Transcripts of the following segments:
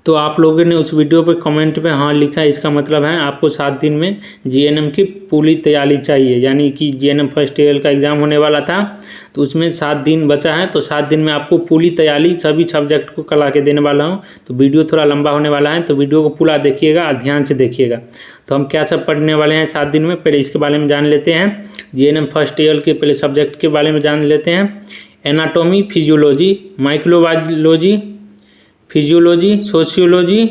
तो आप लोगों ने उस वीडियो पे कमेंट में हाँ लिखा है, इसका मतलब है आपको 7 दिन में जीएनएम की पूरी तैयारी चाहिए। यानी कि जीएनएम फर्स्ट ईयर का एग्ज़ाम होने वाला था, तो उसमें 7 दिन बचा है, तो 7 दिन में आपको पूरी तैयारी सभी सब्जेक्ट को करा के देने वाला हूँ। तो वीडियो थोड़ा लंबा होने वाला है, तो वीडियो को पूरा देखिएगा और ध्यान से देखिएगा। तो हम क्या सब पढ़ने वाले हैं 7 दिन में, पहले इसके बारे में जान लेते हैं। जीएनएम फर्स्ट ईयर के पहले सब्जेक्ट के बारे में जान लेते हैं। Anatomy, physiology, microbiology, physiology, sociology,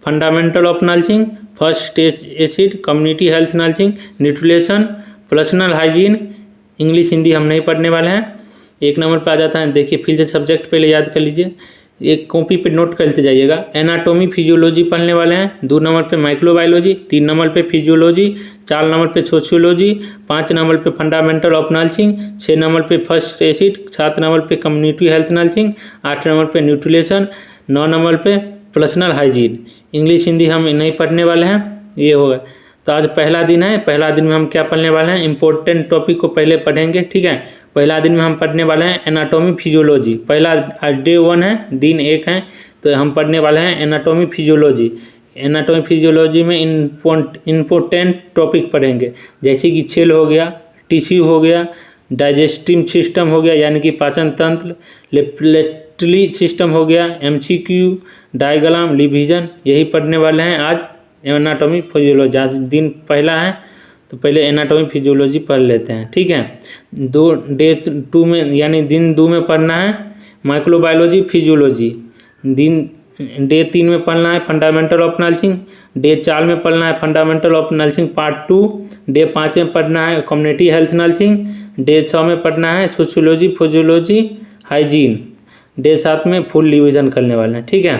fundamental of nursing, first acid, community health nursing, nutrition, personal hygiene, English Hindi हम नहीं पढ़ने वाले हैं। 1 नंबर पे आ जाता है, देखिए फिर से सब्जेक्ट पहले याद कर लीजिए, एक कॉपी पे नोट करते जाइएगा। एनाटॉमी, फिजियोलॉजी पढ़ने वाले हैं। 2 नंबर पे माइक्रोबायोलॉजी, 3 नंबर पे फिजियोलॉजी, 4 नंबर पे सोशियोलॉजी, 5 नंबर पे फंडामेंटल ऑफ नर्सिंग, 6 नंबर पे फर्स्ट एसिड, 7 नंबर पे कम्युनिटी हेल्थ नर्सिंग, 8 नंबर पे न्यूट्रिशन, 9 नंबर पे पर्सनल हाइजीन। इंग्लिश हिंदी हम नहीं पढ़ने वाले हैं, ये होगा। तो आज पहला दिन है, पहला दिन में हम क्या पढ़ने वाले हैं, इंपॉर्टेंट टॉपिक को पहले पढ़ेंगे, ठीक है। पहला दिन में हम पढ़ने वाले हैं एनाटॉमी फिजियोलॉजी। पहला डे 1 है, दिन 1 है, तो हम पढ़ने वाले हैं एनाटॉमी फिजियोलॉजी। एनाटॉमी फिजियोलॉजी में इम्पोर्टेंट टॉपिक पढ़ेंगे, जैसे कि सेल हो गया, टिश्यू हो गया, डाइजेस्टिव सिस्टम हो गया यानी कि पाचन तंत्र, लेप्लेटरी सिस्टम हो गया, एमसीक्यू, डायग्राम, डिवीजन, यही पढ़ने वाले हैं आज एनाटॉमी फिजियोलॉजी। आज दिन पहला है, तो पहले एनाटॉमी फिजियोलॉजी पढ़ लेते हैं, ठीक है। डे 2 में यानी दिन 2 में पढ़ना है माइक्रोबायोलॉजी, फिजियोलॉजी। डे 3 में पढ़ना है फंडामेंटल ऑफ नर्सिंग। डे 4 में पढ़ना है fundamental of nursing part 2। Day 5 में पढ़ना है कम्युनिटी हेल्थ नर्सिंग। डे 6 में पढ़ना है सोशियोलॉजी, फिजियोलॉजी, हाइजीन। डे 7 में फुल रिवीजन करने वाले हैं, ठीक है।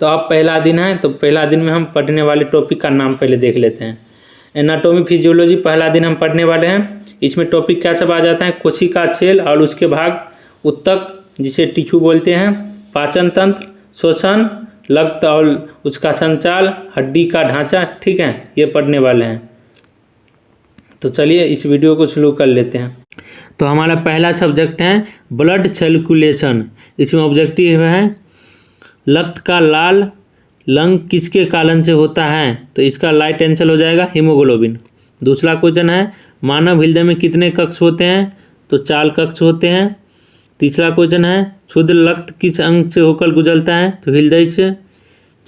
तो अब पहला दिन है, तो पहला दिन में हम पढ़ने वाले टॉपिक का नाम पहले देख लेते हैं। एनाटॉमी फिजियोलॉजी पहला दिन हम पढ़ने वाले हैं। इसमें टॉपिक क्या सब आ जाता है, कोशिका, सेल और उसके भाग, उत्तक जिसे टिश्यू बोलते हैं, पाचन तंत्र, श्वसन, रक्त और उसका संचार, हड्डी का ढांचा, ठीक है, ये पढ़ने वाले हैं। तो चलिए इस वीडियो को शुरू कर लेते हैं। तो हमारा पहला सब्जेक्ट है ब्लड सर्कुलेशन। इसमें ऑब्जेक्टिव है रक्त का लाल रंग किसके कारण से होता है, तो इसका राइट आंसर हो जाएगा हीमोग्लोबिन। दूसरा क्वेश्चन है मानव हृदय में कितने कक्ष होते हैं, तो 4 कक्ष होते हैं। तीसरा क्वेश्चन है शुद्ध रक्त किस अंग से होकर गुजरता है, तो हृदय से।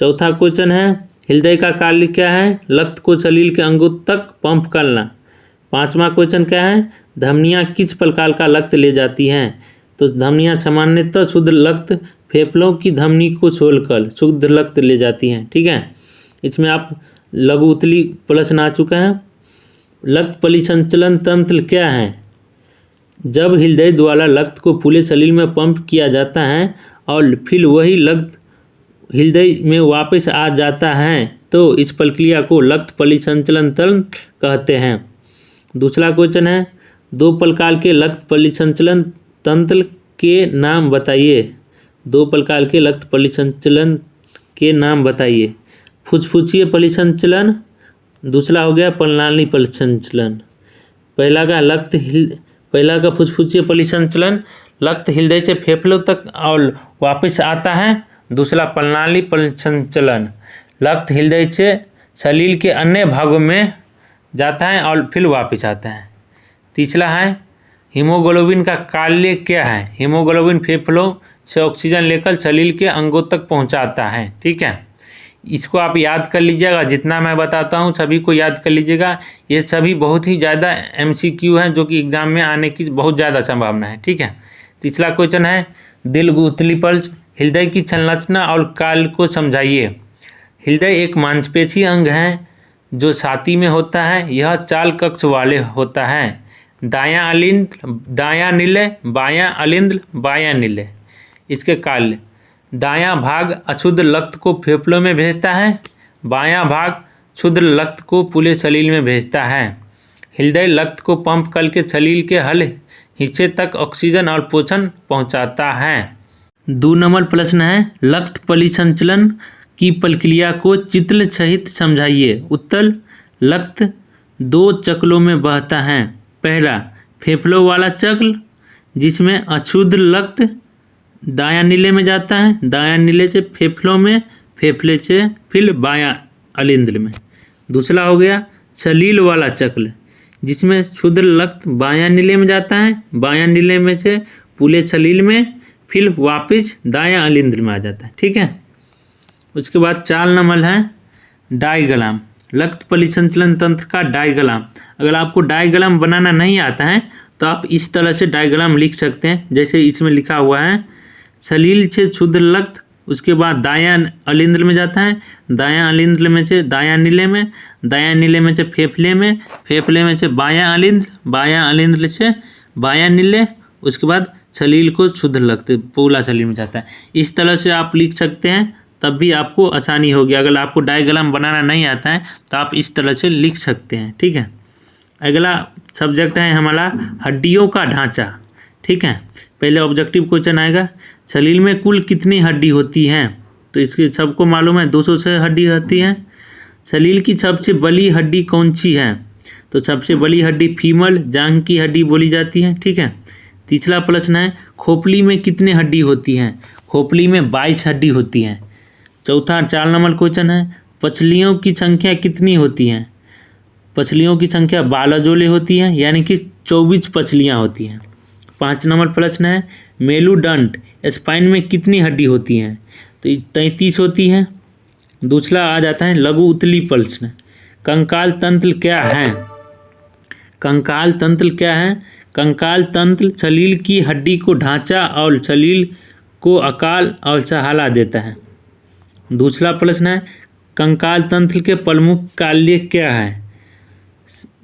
चौथा क्वेश्चन है हृदय का कार्य क्या है, रक्त को शरीर के अंगों तक पंप करना। 5वां क्वेश्चन क्या है धमनियाँ किस प्रकार का रक्त ले जाती हैं, तो धमनियाँ सामान्यतः शुद्ध रक्त फेफड़ों की धमनी को छोड़कर शुद्ध रक्त ले जाती हैं, ठीक है। इसमें आप लघु उत्तरी प्रश्न आ चुका है। रक्त परिसंचलन तंत्र क्या है, जब हृदय द्वारा रक्त को पूरे शरीर में पंप किया जाता है और फिर वही रक्त हृदय में वापस आ जाता है, तो इस प्रक्रिया को रक्त परिसंचलन तंत्र कहते हैं। दूसरा क्वेश्चन है 2 प्रकार के रक्त परिसंचलन तंत्र के नाम बताइए। 2 प्रकार के रक्त परिसंचलन के नाम बताइए। फुसफुसीय परिसंचलन, दूसरा हो गया प्रणाली परिसंचलन। पहला का फुसफुसीय परिसंचलन रक्त हृदय से फेफड़ों तक और वापस आता है। दूसरा प्रणाली परिसंचलन रक्त हृदय से शरीर के अन्य भागों में जाता है और फिर वापस आता है। तीसरा है हीमोग्लोबिन का कार्य क्या है, हीमोग्लोबिन फेफड़ों से ऑक्सीजन लेकर शरीर के अंगों तक पहुंचाता है, ठीक है। इसको आप याद कर लीजिएगा, जितना मैं बताता हूं सभी को याद कर लीजिएगा। ये सभी बहुत ही ज़्यादा MCQ हैं जो कि एग्ज़ाम में आने की बहुत ज़्यादा संभावना है, ठीक है। तीसरा क्वेश्चन है दिल गुठली पल्स, हृदय की संरचना और कार्य को समझाइए। हृदय एक मांसपेशी अंग है जो छाती में होता है। यह 4 कक्ष वाले होता है, दायां अलिंद, दायां निलय, बायां अलिंद, बायां निलय। इसके कार्य दायां भाग अशुद्ध रक्त को फेफड़ों में भेजता है, बायां भाग शुद्ध रक्त को पूरे शरीर में भेजता है। हृदय रक्त को पंप करके शरीर के हर हिस्से तक ऑक्सीजन और पोषण पहुंचाता है। 2 नंबर प्रश्न है रक्त परिसंचलन की प्रक्रिया को चित्र सहित समझाइए। उत्तर रक्त 2 चक्रों में बहता है। पहला फेफड़ों वाला चक्र जिसमें अशुद्ध रक्त दायां नीले में जाता है, दायां नीले से फेफड़ों में, फेफड़े से फिर बायां अलिंद्र में। दूसरा हो गया सलील वाला चक्र, जिसमें क्षुद्र रक्त बायां नीले में जाता है, बायां नीले में से पूले सलील में, फिर वापस दायां अलिंद्र में आ जाता है। ठीक है। उसके बाद 4 नंबर है डायग्राम, रक्त परिसंचलन तंत्र का डायग्राम। अगर आपको डायग्राम बनाना नहीं आता है तो आप इस तरह से डायग्राम लिख सकते हैं, जैसे इसमें लिखा हुआ है सलील से क्षुद्र रक्त, उसके बाद दायां अलिंद्र में जाता है, दायां अलिंद्र में से दायां नीले में, दायां नीले में से फेफड़े में, फेफड़े में से बायां अलिंद्र, बायां अलिंद्र से बायां नीले, उसके बाद सलील को क्षुद्र रक्त पूला सलील में जाता है। इस तरह से आप लिख सकते हैं, तब भी आपको आसानी होगी। अगर आपको डायग्राम बनाना नहीं आता है तो आप इस तरह से लिख सकते हैं। ठीक है। अगला सब्जेक्ट है हमारा हड्डियों का ढांचा। ठीक है। पहले ऑब्जेक्टिव क्वेश्चन आएगा, शरीर में कुल कितनी हड्डी होती हैं? तो इसके सबको मालूम है 200 से हड्डी होती है। शरीर की सबसे बड़ी हड्डी कौन सी है? तो सबसे बड़ी हड्डी फीमर जांघ की हड्डी बोली जाती है। ठीक है। तीसरा प्रश्न है खोपड़ी में कितनी हड्डी होती हैं? खोपड़ी में 22 हड्डी होती हैं। चौथा 4 नंबर क्वेश्चन है पसलियों की संख्या कितनी होती हैं? पसलियों की संख्या 12 जोड़े होती है, यानी कि 24 पसलियाँ होती हैं। 5 नंबर प्रश्न है मेरुदंड स्पाइन में कितनी हड्डी होती हैं? तो 33 होती हैं। दूसरा आ जाता है लघु उत्तली प्रश्न, कंकाल तंत्र क्या है? कंकाल तंत्र क्या है? कंकाल तंत्र शरीर की हड्डी को ढांचा और शरीर को आकार और सहारा देता है। दूसरा प्रश्न है कंकाल तंत्र के प्रमुख कार्य क्या है?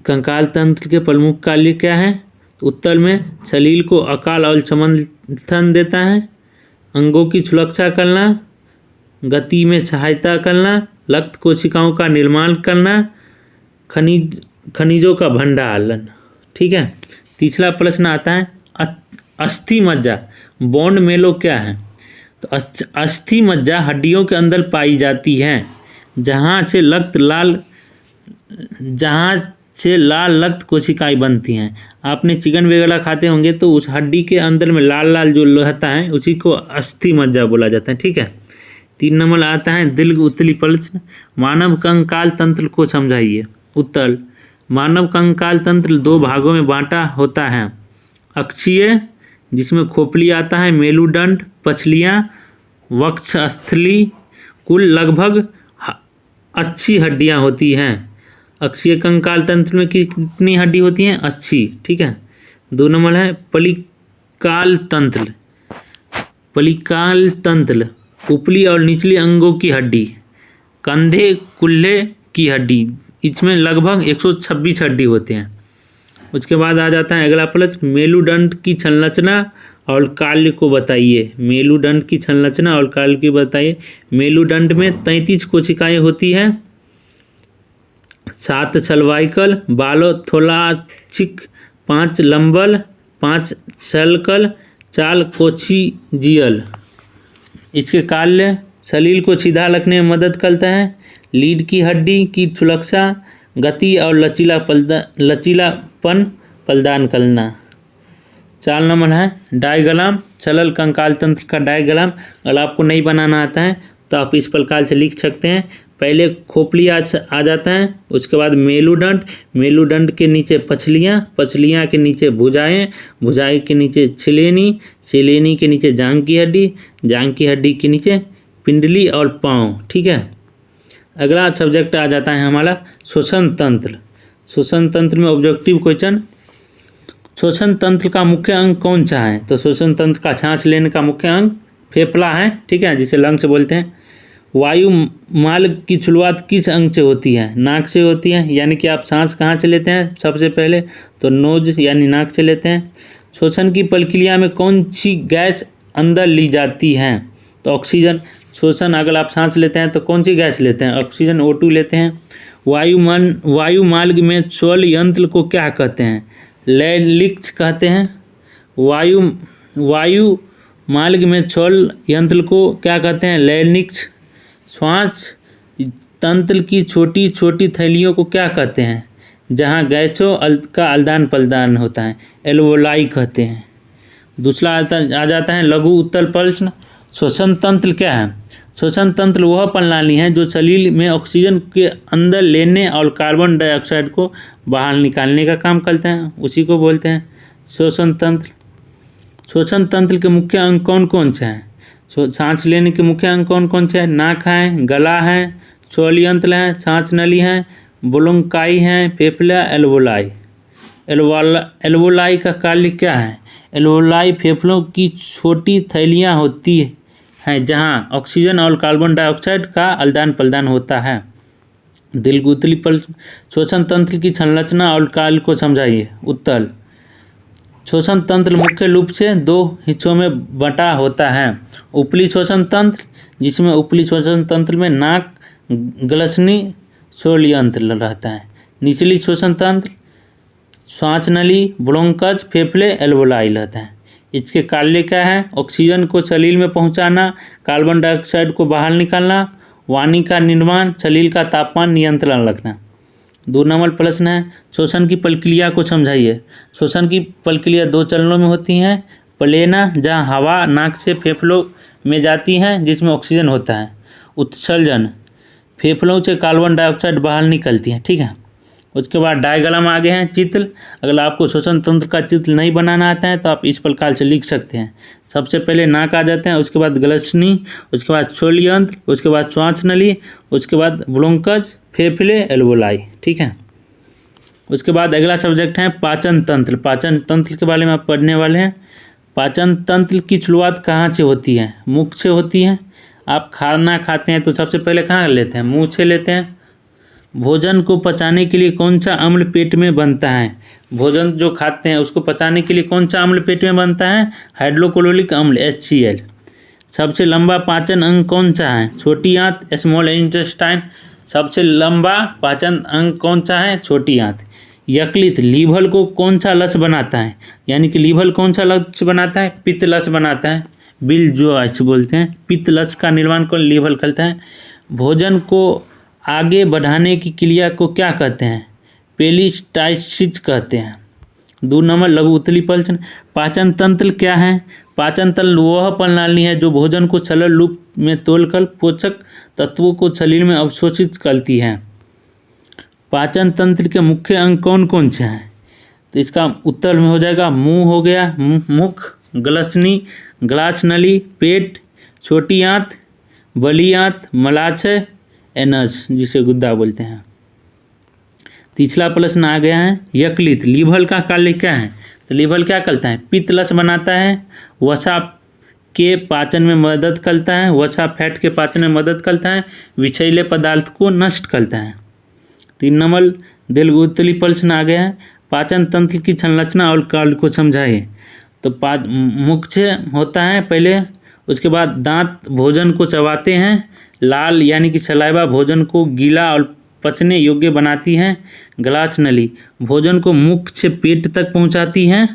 कंकाल तंत्र के प्रमुख कार्य क्या है? उत्तर में शरीर को आकार और समर्थन देता है, अंगों की सुरक्षा करना, गति में सहायता करना, रक्त कोशिकाओं का निर्माण करना, खनिजों का भंडारण। ठीक है। तीसरा प्रश्न आता है अस्थि मज्जा बोन मैरो क्या है? तो अस्थि मज्जा हड्डियों के अंदर पाई जाती है, जहाँ से लाल रक्त कोशिकाएं बनती हैं। आपने चिकन वगैरह खाते होंगे तो उस हड्डी के अंदर में लाल लाल जो रहता है उसी को अस्थि मज्जा बोला जाता है। ठीक है। 3 नंबर आता है दीर्घ उत्तली प्रश्न, मानव कंकाल तंत्र को समझाइए। उत्तर मानव कंकाल तंत्र 2 भागों में बांटा होता है, अक्षीय जिसमें खोपड़ी आता है, मेरुदंड, पसलियाँ, वक्षस्थली। कुल लगभग 80 हड्डियाँ होती हैं। अक्षीय कंकाल तंत्र में कितनी हड्डी होती हैं? 80। ठीक है। 2 नंबर है पलिकाल तंत्र। पलिकाल तंत्र ऊपरी और निचली अंगों की हड्डी, कंधे कुल्हे की हड्डी, इसमें लगभग 126 हड्डी होते हैं। उसके बाद आ जाता है अगला प्रश्न मेरुदंड की संरचना और कार्य को बताइए। मेरुदंड की संरचना और कार्य को बताइए। मेरुदंड में 33 कोशिकाएं होती हैं, 7 सर्वाइकल, 12 थोरासिक, 5 लंबल, 5 सर्कल, 4 कोक्सीजियल। इसके कार्य शरीर को सीधा रखने में मदद करता है, लीड की हड्डी की सुरक्षा, गति और लचीलापन प्रदान करना। 4 नंबर है डायग्राम, सरल कंकाल तंत्र का डायग्राम। अगर आपको नहीं बनाना आता है तो आप इस प्रकार से लिख सकते हैं। पहले खोपड़ी आ जाता है, उसके बाद मेरुदंड, मेरुदंड के नीचे पसलियाँ, पसलियाँ के नीचे भुजाएं, भुजाएं के नीचे छिलेनी, छिलेनी के नीचे जांघ की हड्डी, जांघ की हड्डी के नीचे पिंडली और पाँव। ठीक है। अगला सब्जेक्ट आ जाता है हमारा श्वसन तंत्र। श्वसन तंत्र में ऑब्जेक्टिव क्वेश्चन, श्वसन तंत्र का मुख्य अंग कौन सा है? तो श्वसन तंत्र का सांस लेने का मुख्य अंग फेफड़ा है। ठीक है, जिसे लंग्स बोलते हैं। वायु मार्ग की शुरुआत किस अंग से होती है? नाक से होती है। यानी कि आप सांस कहाँ से लेते हैं? सबसे पहले तो नोज यानी नाक से लेते हैं। श्वसन की प्रक्रिया में कौन सी गैस अंदर ली जाती है? तो ऑक्सीजन। श्वसन अगर आप सांस लेते हैं तो कौन सी गैस लेते हैं? ऑक्सीजन O2 लेते हैं। वायु मार्ग में स्वर यंत्र को क्या कहते हैं? लैरिंक्स कहते हैं। वायु मार्ग में स्वर यंत्र को क्या कहते हैं? लैरिंक्स। श्वास तंत्र की छोटी छोटी थैलियों को क्या कहते हैं? जहाँ गैसों का आदान प्रदान होता है, एल्वोलाई कहते हैं। दूसरा आ जाता है लघु उत्तल प्रश्न। श्वसन तंत्र क्या है? श्वसन तंत्र वह प्रणाली है जो शरीर में ऑक्सीजन के अंदर लेने और कार्बन डाइऑक्साइड को बाहर निकालने का काम करते हैं, उसी को बोलते हैं श्वसन तंत्र। श्वसन तंत्र के मुख्य अंग कौन कौन से हैं? सांस लेने के मुख्य अंग कौन कौन से हैं? नाक है, गला है, श्वसन है, सांस नली है, ब्रोंकाई है, फेफड़ा, एल्वोलाई। एल्वोलाई का कार्य क्या है? एल्वोलाई फेफड़ों की छोटी थैलियाँ होती हैं जहाँ ऑक्सीजन और कार्बन डाइऑक्साइड का आदान प्रदान होता है। दिलगुतली पर श्वसन तंत्र की संरचना और कार्य को समझाइए। उत्तर, श्वसन तंत्र मुख्य रूप से दो हिस्सों में बंटा होता है। ऊपरी श्वसन तंत्र, जिसमें ऊपरी श्वसन तंत्र में नाक, ग्लसनी, श्वसन रहता है। निचली श्वसन तंत्र सांस नली, ब्रोंकस, फेफड़े, एल्वोलाई रहता है। इसके कार्य क्या है? ऑक्सीजन को शरीर में पहुंचाना, कार्बन डाइऑक्साइड को बाहर निकालना, वायु का निर्माण, शरीर का तापमान नियंत्रण रखना। 2 नंबर प्रश्न है श्वसन की प्रक्रिया को समझाइए। श्वसन की प्रक्रिया 2 चरणों में होती है। प्लेना, जहाँ हवा नाक से फेफड़ों में जाती है जिसमें ऑक्सीजन होता है। उत्सर्जन, फेफड़ों से कार्बन डाइऑक्साइड बाहर निकलती है, ठीक है। उसके बाद डायग्राम आगे हैं चित्र। अगर आपको श्वसन तंत्र का चित्र नहीं बनाना आता है तो आप इस प्रकार से लिख सकते हैं। सबसे पहले नाक आ जाते हैं, उसके बाद ग्लसनी, उसके बाद श्वसन, उसके बाद श्वास नली, उसके बाद ब्रोंकस, फेफड़े, एल्वोलाई, ठीक है। उसके बाद अगला सब्जेक्ट है पाचन तंत्र। पाचन तंत्र के बारे में आप पढ़ने वाले हैं। पाचन तंत्र की शुरुआत कहाँ से होती है? मुख से होती है। आप खाना खाते हैं तो सबसे पहले कहाँ लेते हैं? मुँह से लेते हैं। भोजन को पचाने के लिए कौन सा अम्ल पेट में बनता है? भोजन जो खाते हैं उसको पचाने के लिए कौन सा अम्ल पेट में बनता है? हाइड्रोक्लोरिक अम्ल, HCl। सबसे लंबा पाचन अंग कौन सा है? छोटी आंत, स्मॉल इंटेस्टाइन। सबसे लंबा पाचन अंग कौन सा है? छोटी आंत। यकृत, लीवर को कौन सा लस बनाता है? यानी कि लीवर कौन सा लस बनाता है? पित्त लस बनाता है। बिल जो आज बोलते हैं, पित्त लस का निर्माण कौन? लीवर करता है। भोजन को आगे बढ़ाने की क्रिया को क्या कहते हैं? पेरिस्टाल्सिस कहते हैं। 2 नंबर लघु उत्तरी प्रश्न। पाचन तंत्र क्या है? पाचन तंत्र वह प्रणाली है जो भोजन को सरल रूप में तोड़कर पोषक तत्वों को शरीर में अवशोषित करती है। पाचन तंत्र के मुख्य अंग कौन कौन से हैं? तो इसका उत्तर में हो जाएगा मुंह हो गया, मुख, ग्लसनी, ग्लास नली, पेट, छोटी आंत, बड़ी आंत, मलाशय, एनस जिसे गुद्दा बोलते हैं। तीसरा प्रश्न आ गया है यकृत। लीवर का कार्य क्या है? तो लीवर क्या करता है? पित्त लस बनाता है, वसा के पाचन में मदद करता है, वसा फैट के पाचन में मदद करता है, विषैले पदार्थ को नष्ट करता है। 3 नंबर दिलगुतली प्रश्न आ गया है पाचन तंत्र की संरचना और कार्य को समझाइए। तो मुख से होता है पहले, उसके बाद दांत भोजन को चबाते हैं, लाल यानी कि सलाइवा भोजन को गीला और पचने योग्य बनाती है। ग्लास नली भोजन को मुख से पेट तक पहुंचाती है।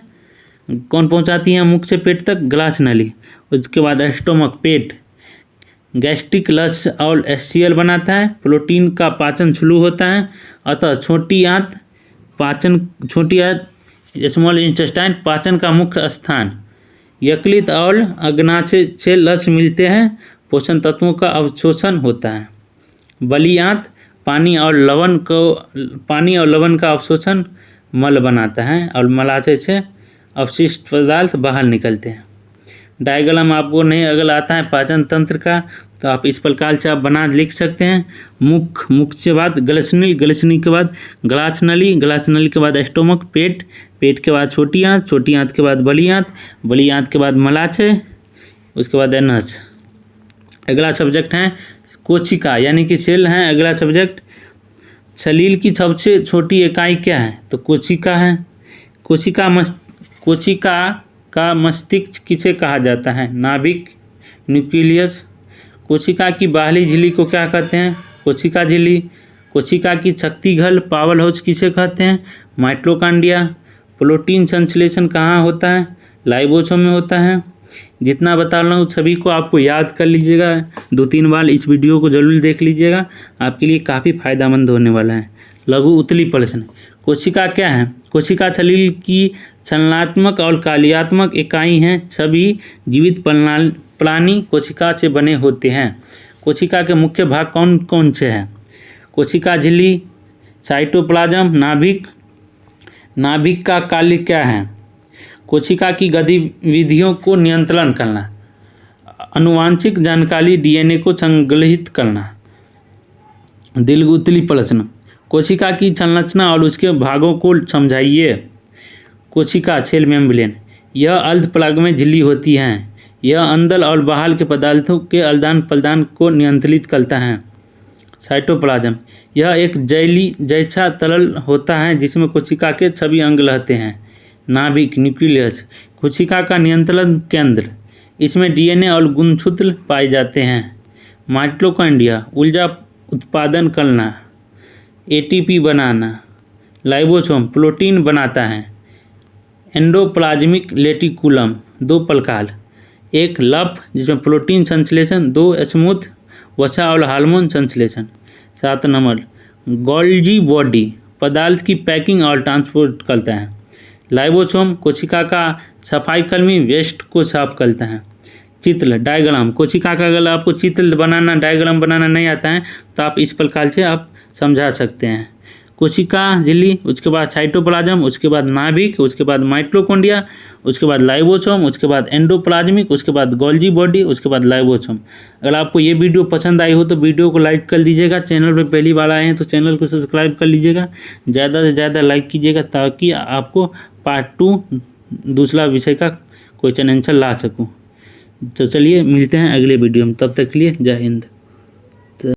कौन पहुंचाती है मुख से पेट तक? ग्लास नली। उसके बाद स्टोमक, पेट गैस्ट्रिक लस और HCl बनाता है। प्रोटीन का पाचन शुरू होता है। अतः छोटी आंत स्मॉल इंटेस्टाइन पाचन का मुख्य स्थान। यकृत और अग्नाशय से लस मिलते हैं, पोषण तत्वों का अवशोषण होता है। बड़ी आंत पानी और लवण का अवशोषण मल बनाता है और मलाशय से अवशिष्ट पदार्थ बाहर निकलते हैं। डायग्राम आपको नहीं अगर आता है पाचन तंत्र का तो आप इस प्रकार से आप बना लिख सकते हैं। मुख के बाद ग्लसनी के बाद ग्लास नली के बाद स्टोमक, पेट के बाद छोटी आंत के बाद बड़ी आंत के बाद मलाशय, उसके बाद एनस। अगला सब्जेक्ट है कोशिका यानी कि सेल है। अगला सब्जेक्ट शरीर की सबसे छोटी इकाई क्या है? तो कोशिका है। कोशिका का मस्तिष्क किसे कहा जाता है? नाभिक, न्यूक्लियस। कोशिका की बाहरी झिल्ली को क्या कहते हैं? कोशिका झिल्ली। कोशिका की शक्ति घर, पावर हाउस किसे कहते हैं? माइटोकॉन्ड्रिया। प्रोटीन संश्लेषण कहाँ होता है? लाइबोसोम में होता है। जितना बता रहा हूँ सभी को आपको याद कर लीजिएगा, 2-3 बार इस वीडियो को जरूर देख लीजिएगा, आपके लिए काफ़ी फायदेमंद होने वाला है। लघु उत्तरी प्रश्न। कोशिका क्या है? कोशिका शरीर की चलनात्मक और कार्यात्मक इकाई हैं। सभी जीवित प्राणी कोशिका से बने होते हैं। कोशिका के मुख्य भाग कौन कौन से हैं? कोशिका झिल्ली, साइटोप्लाज्म, नाभिक। नाभिक का कार्य क्या है? कोशिका की गतिविधियों को नियंत्रण करना, आनुवांशिक जानकारी डीएनए को संग्रहित करना। दिलगुतली प्रश्न, कोशिका की संरचना और उसके भागों को समझाइए। कोशिका सेल मेम्ब्रेन, यह अर्धपराग में झिल्ली होती हैं। यह अंदर और बाहर के पदार्थों के आदान प्रदान को नियंत्रित करता है। साइटोप्लाज्म, यह एक जेली जैसा तरल होता है जिसमें कोशिका के सभी अंग रहते हैं। नाभिक न्यूक्लियस, कोशिका का नियंत्रण केंद्र, इसमें डीएनए और गुणसूत्र पाए जाते हैं। माइटोकॉन्ड्रिया, ऊर्जा उत्पादन करना, एटीपी बनाना। लाइबोसोम, प्रोटीन बनाता है। एंडोप्लाज्मिक रेटिकुलम, दो प्रकार, एक लफ जिसमें प्रोटीन संश्लेषण, दो स्मूथ वसा और हार्मोन संश्लेषण। 7 नंबर, गोल्जी बॉडी, पदार्थ की पैकिंग और ट्रांसपोर्ट करता है। लाइबोसोम, कोशिका का सफाई कर्मी, वेस्ट को साफ करता है। चित्र डायग्राम, कोशिका का अगर आपको चित्र बनाना, डायग्राम बनाना नहीं आता है तो आप इस प्रकार से आप समझा सकते हैं। कोशिका झिल्ली, उसके बाद साइटोप्लाज्म, उसके बाद नाभिक, उसके बाद माइटोकॉन्ड्रिया, उसके बाद लाइबोसोम, उसके बाद एंडोप्लाज्मिक, उसके बाद गोल्जी बॉडी, उसके बाद लाइबोसोम। अगर आपको ये वीडियो पसंद आई हो तो वीडियो को लाइक कर दीजिएगा। चैनल पर पहली बार आए हैं तो चैनल को सब्सक्राइब कर लीजिएगा। ज़्यादा से ज़्यादा लाइक कीजिएगा ताकि आपको पार्ट 2 दूसरा विषय का क्वेश्चन आंसर ला सकूँ। तो चलिए मिलते हैं अगले वीडियो में, तब तक के लिए जय हिंद।